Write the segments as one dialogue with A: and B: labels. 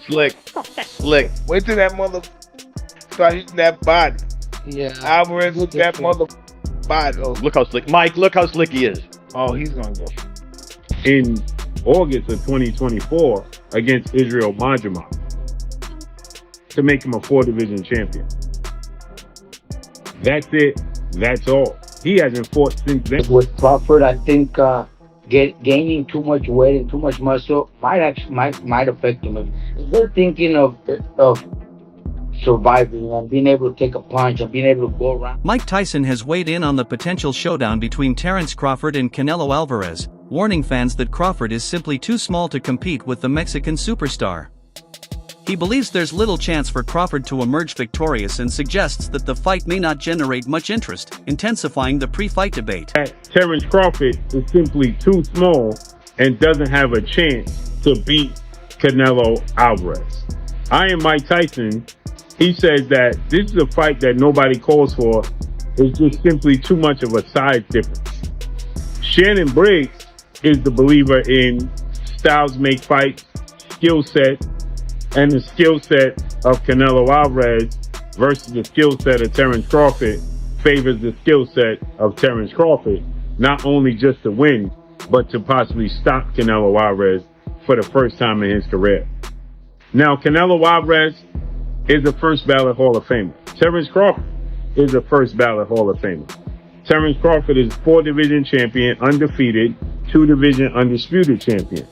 A: Slick, slick.
B: Wait till that mother start hitting that body.
C: Yeah.
B: Alvarez with that mother body.
A: Oh, look how slick. Mike, look how slick he is.
B: Oh, he's gonna go.
D: In August of 2024 against Israel Majima to make him a 4-division champion. That's it. That's all. He hasn't fought since then.
C: With Crawford, I think gaining too much weight and too much muscle might affect him. If they're thinking of surviving and being able to take a punch and being able to go around.
E: Mike Tyson has weighed in on the potential showdown between Terence Crawford and Canelo Alvarez, warning fans that Crawford is simply too small to compete with the Mexican superstar. He believes there's little chance for Crawford to emerge victorious and suggests that the fight may not generate much interest, intensifying the pre-fight debate.
D: Terence Crawford is simply too small and doesn't have a chance to beat Canelo Alvarez. I am Mike Tyson. He says that this is a fight that nobody calls for. It's just simply too much of a size difference. Shannon Briggs is the believer in styles make fights, skill set, and the skill set of Canelo Alvarez versus the skill set of Terence Crawford favors the skill set of Terence Crawford, not only just to win, but to possibly stop Canelo Alvarez for the first time in his career. Now, Canelo Alvarez is a first ballot Hall of Famer. Terence Crawford is a first ballot Hall of Famer. Terence Crawford is 4-division champion, undefeated, 2-division undisputed champion.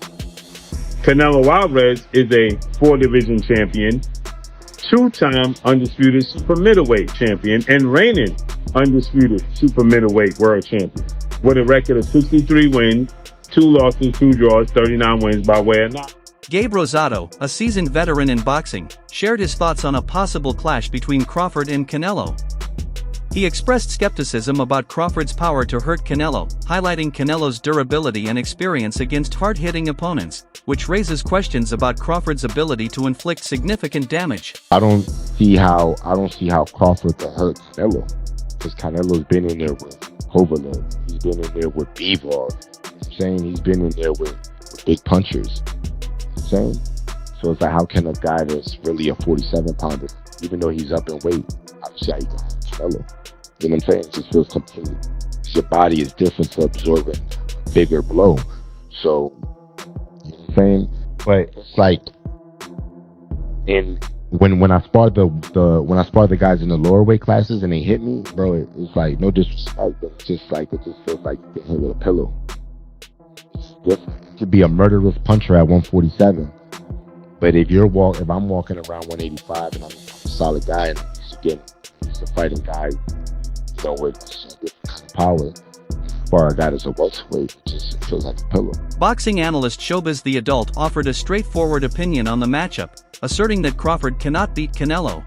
D: Canelo Alvarez is a 4-division champion, 2-time undisputed super middleweight champion, and reigning undisputed super middleweight world champion with a record of 63 wins, 2 losses, 2 draws, 39 wins by way of knockout.
E: Gabe Rosado, a seasoned veteran in boxing, shared his thoughts on a possible clash between Crawford and Canelo. He expressed skepticism about Crawford's power to hurt Canelo, highlighting Canelo's durability and experience against hard-hitting opponents, which raises questions about Crawford's ability to inflict significant damage.
F: I don't see how Crawford can hurt Canelo, because Canelo's been in there with Kovalev. He's been in there with Bivol. He's been in there with big punchers. Saying, so it's like, how can a guy that's really a 47-pounder, even though he's up in weight, obviously how you can Canelo? You know what I'm saying? It just feels completely. Your body is different to absorbing a bigger blow. So, you know what I'm saying? But it's like, when I sparred the guys in the lower weight classes and they hit me, bro, it's like no disrespect, but it just feels like you get hit with a pillow. It's different. To be a murderous puncher at 147, but if I'm walking around 185 and I'm a solid guy and I'm used to fighting guys, you know, with different kind of power, for a guy that's a welterweight, it just feels like a pillow.
E: Boxing analyst Showbiz the Adult offered a straightforward opinion on the matchup, asserting that Crawford cannot beat Canelo.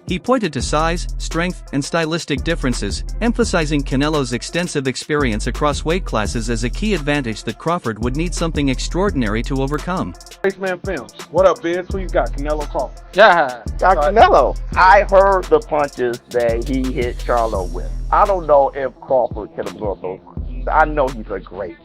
E: He pointed to size, strength, and stylistic differences, emphasizing Canelo's extensive experience across weight classes as a key advantage that Crawford would need something extraordinary to overcome.
B: Spaceman Films. What up, Biz? Who you got? Canelo Crawford.
C: Yeah.
G: Got Canelo. I heard the punches that he hit Charlo with. I don't know if Crawford can absorb those punches. I know he's a great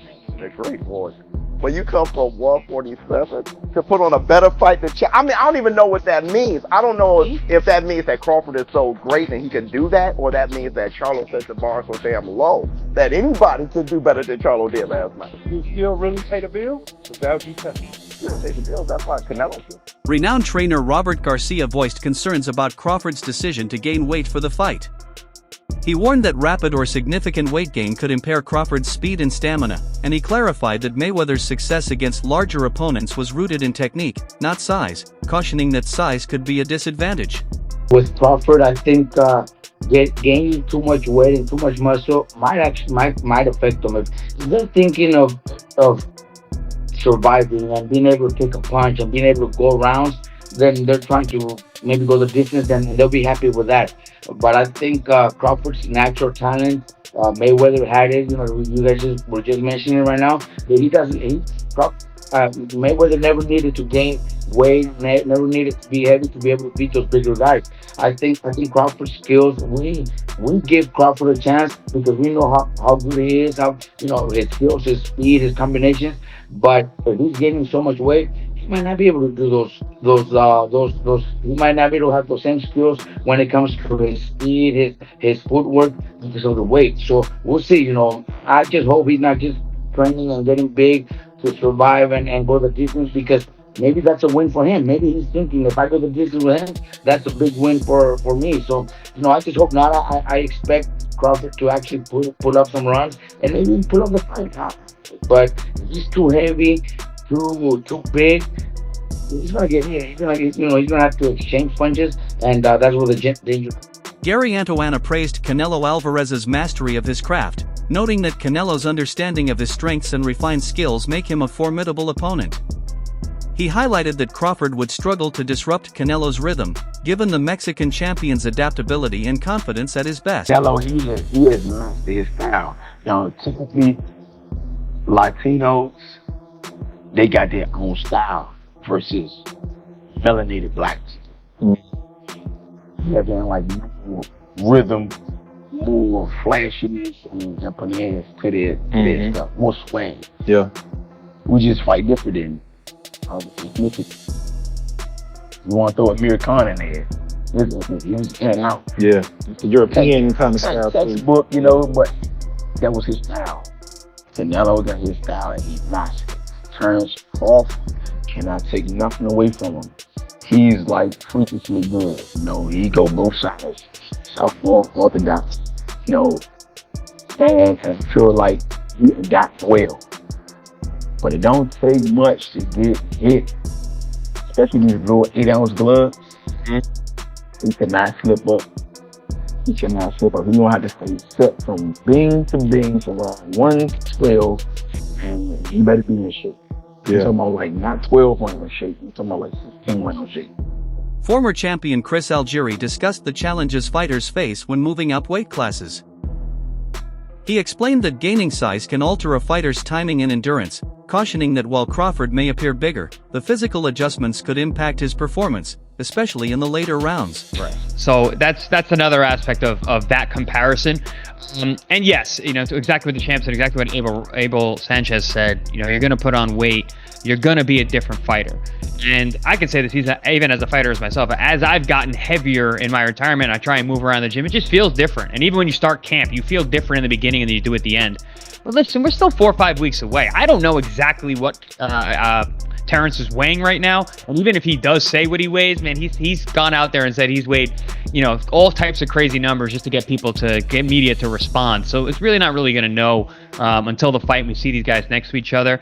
G: force. When you come from 147 to put on a better fight than I don't even know what that means. I don't know if that means that Crawford is so great and he can do that, or that means that Charlo set the bar so damn low that anybody could do better than Charlo did last night.
B: You still really pay the bill? Is that what you said?
G: Pay the bill. That's why Canelo should.
E: Renowned trainer Robert Garcia voiced concerns about Crawford's decision to gain weight for the fight. He warned that rapid or significant weight gain could impair Crawford's speed and stamina, and he clarified that Mayweather's success against larger opponents was rooted in technique, not size, cautioning that size could be a disadvantage.
C: With Crawford, I think gaining too much weight and too much muscle might affect him. If they're thinking of surviving and being able to take a punch and being able to go rounds, then they're trying to maybe go the distance and they'll be happy with that. But I think Crawford's natural talent, Mayweather had it. You know, you guys were just mentioning it right now. But Mayweather never needed to gain weight, never needed to be heavy to be able to beat those bigger guys. I think Crawford's skills, we give Crawford a chance because we know how good he is, how, you know, his skills, his speed, his combinations. But if he's gaining so much weight, he might not be able to do those. He might not be able to have those same skills when it comes to his speed, his footwork because of the weight. So we'll see. I just hope he's not just training and getting big to survive and go the distance because maybe that's a win for him. Maybe he's thinking if I go the distance with him, that's a big win for me. So I just hope not. I expect Crawford to actually pull up some runs and maybe pull up the fight. But he's too heavy, too big. He's gonna get hit. He's gonna have to exchange punches, and that's where the danger.
E: Gary Antoana praised Canelo Alvarez's mastery of his craft, noting that Canelo's understanding of his strengths and refined skills make him a formidable opponent. He highlighted that Crawford would struggle to disrupt Canelo's rhythm, given the Mexican champion's adaptability and confidence at his best.
H: Canelo, he is mastered his style. Typically, Latinos, they got their own style versus melanated blacks. They're like more rhythm, more flashiness, and Japanese to their stuff, more swag.
B: Yeah.
H: We just fight different than you want to throw Amir Khan in there. It's in and out.
B: Yeah. The European kind of style.
H: Textbook, but that was his style. Canelo got his style and he mastered it. Terence Crawford cannot take nothing away from him. He's like freakishly good. He go both sides. Southpaw, orthodox. And I feel like he adapt well. But it don't take much to get hit. Especially these little 8-ounce gloves. He cannot slip up. He cannot slip up. He's gonna have to stay set from bing to bing from around 1 to 12. And he better be in shape.
B: Yeah.
H: He's talking about like not 12 round shape. He's talking about like 16 round shape.
E: Former champion Chris Algieri discussed the challenges fighters face when moving up weight classes. He explained that gaining size can alter a fighter's timing and endurance, cautioning that while Crawford may appear bigger, the physical adjustments could impact his performance, especially in the later rounds.
I: Right. So that's another aspect of that comparison. And yes, exactly what the champ said, exactly what Abel Sanchez said. You're going to put on weight, you're going to be a different fighter. And I can say this, even as a fighter as myself, as I've gotten heavier in my retirement, I try and move around the gym, it just feels different. And even when you start camp, you feel different in the beginning than you do at the end. But listen, we're still 4 or 5 weeks away. I don't know exactly what Terence is weighing right now, and even if he does say what he weighs, man, he's gone out there and said he's weighed, all types of crazy numbers just to get people to get media to respond. So it's really not really going to know until the fight and we see these guys next to each other.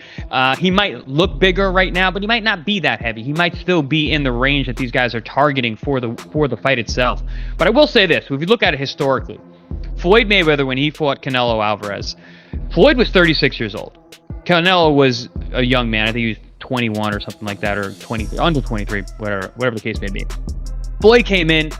I: He might look bigger right now, but he might not be that heavy. He might still be in the range that these guys are targeting for the fight itself. But I will say this: if you look at it historically, Floyd Mayweather, when he fought Canelo Alvarez, Floyd was 36 years old. Canelo was a young man. I think he was 21 or something like that, or 20, under 23, whatever the case may be. Floyd came in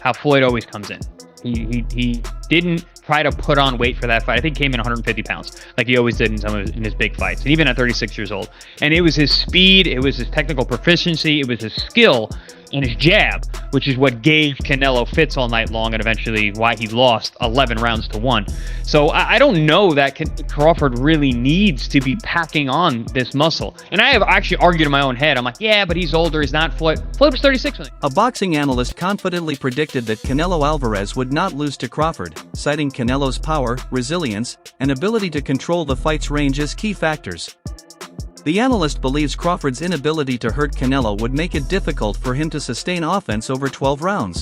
I: how Floyd always comes in. He didn't try to put on weight for that fight. I think he came in 150 pounds, like he always did in his big fights, and even at 36 years old. And it was his speed, it was his technical proficiency, it was his skill, and his jab, which is what gave Canelo fits all night long and eventually why he lost 11 rounds to 1. So I don't know that Crawford really needs to be packing on this muscle. And I have actually argued in my own head. I'm like, yeah, but he's older. He's not Floyd. Floyd was 36.
E: A boxing analyst confidently predicted that Canelo Alvarez would not lose to Crawford, citing Canelo's power, resilience, and ability to control the fight's range as key factors. The analyst believes Crawford's inability to hurt Canelo would make it difficult for him to sustain offense over 12 rounds.